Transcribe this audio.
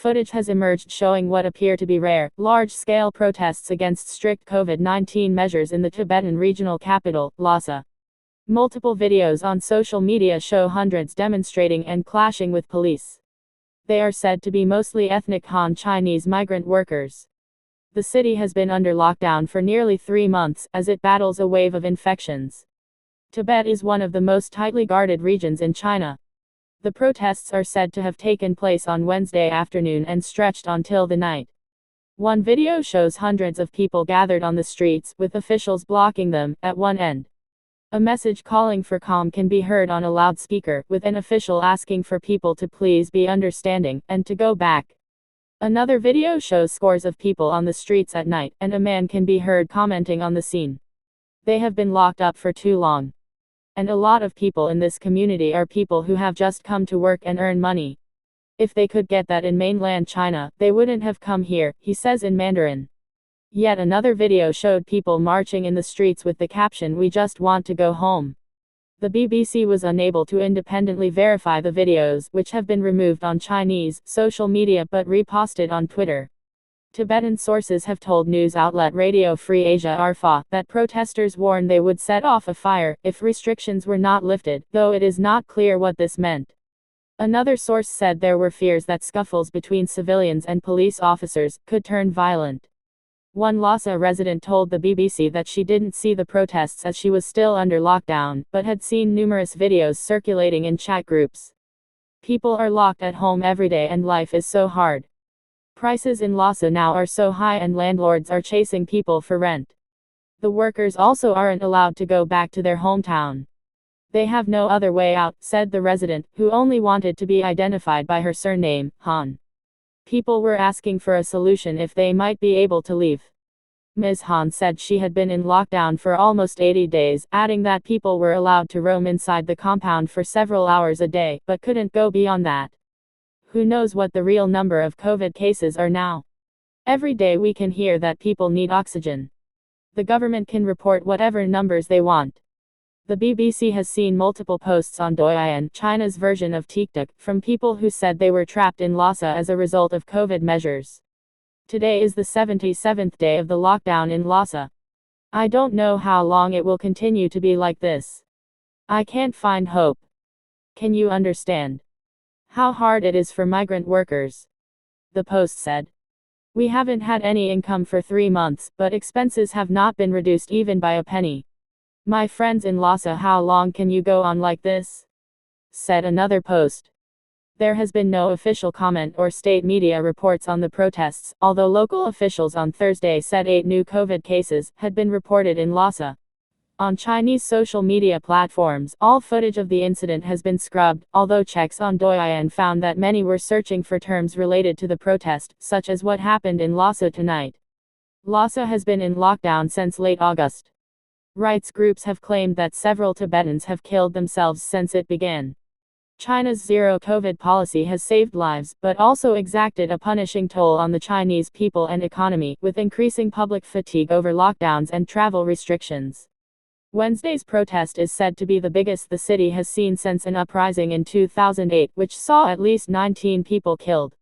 Footage has emerged showing what appear to be rare, large-scale protests against strict COVID-19 measures in the Tibetan regional capital, Lhasa. Multiple videos on social media show hundreds demonstrating and clashing with police. They are said to be mostly ethnic Han Chinese migrant workers. The city has been under lockdown for nearly 3 months, as it battles a wave of infections. Tibet is one of the most tightly guarded regions in China. The protests are said to have taken place on Wednesday afternoon and stretched until the night. One video shows hundreds of people gathered on the streets, with officials blocking them, at one end. A message calling for calm can be heard on a loudspeaker, with an official asking for people to please be understanding, and to go back. Another video shows scores of people on the streets at night, and a man can be heard commenting on the scene. They have been locked up for too long. And a lot of people in this community are people who have just come to work and earn money. If they could get that in mainland China, they wouldn't have come here, he says in Mandarin. Yet another video showed people marching in the streets with the caption, "We just want to go home." The BBC was unable to independently verify the videos, which have been removed on Chinese social media but reposted on Twitter. Tibetan sources have told news outlet Radio Free Asia (RFA) that protesters warned they would set off a fire if restrictions were not lifted, though it is not clear what this meant. Another source said there were fears that scuffles between civilians and police officers could turn violent. One Lhasa resident told the BBC that she didn't see the protests as she was still under lockdown, but had seen numerous videos circulating in chat groups. People are locked at home every day and life is so hard. Prices in Lhasa now are so high and landlords are chasing people for rent. The workers also aren't allowed to go back to their hometown. They have no other way out, said the resident, who only wanted to be identified by her surname, Han. People were asking for a solution if they might be able to leave. Ms. Han said she had been in lockdown for almost 80 days, adding that people were allowed to roam inside the compound for several hours a day, but couldn't go beyond that. Who knows what the real number of COVID cases are now? Every day we can hear that people need oxygen. The government can report whatever numbers they want. The BBC has seen multiple posts on Douyin, China's version of TikTok, from people who said they were trapped in Lhasa as a result of COVID measures. Today is the 77th day of the lockdown in Lhasa. I don't know how long it will continue to be like this. I can't find hope. Can you understand how hard it is for migrant workers? The post said. We haven't had any income for 3 months, but expenses have not been reduced even by a penny. My friends in Lhasa, how long can you go on like this? Said another post. There has been no official comment or state media reports on the protests, although local officials on Thursday said 8 new COVID cases had been reported in Lhasa. On Chinese social media platforms, all footage of the incident has been scrubbed, although checks on Douyin found that many were searching for terms related to the protest, such as what happened in Lhasa tonight. Lhasa has been in lockdown since late August. Rights groups have claimed that several Tibetans have killed themselves since it began. China's zero-COVID policy has saved lives, but also exacted a punishing toll on the Chinese people and economy, with increasing public fatigue over lockdowns and travel restrictions. Wednesday's protest is said to be the biggest the city has seen since an uprising in 2008, which saw at least 19 people killed.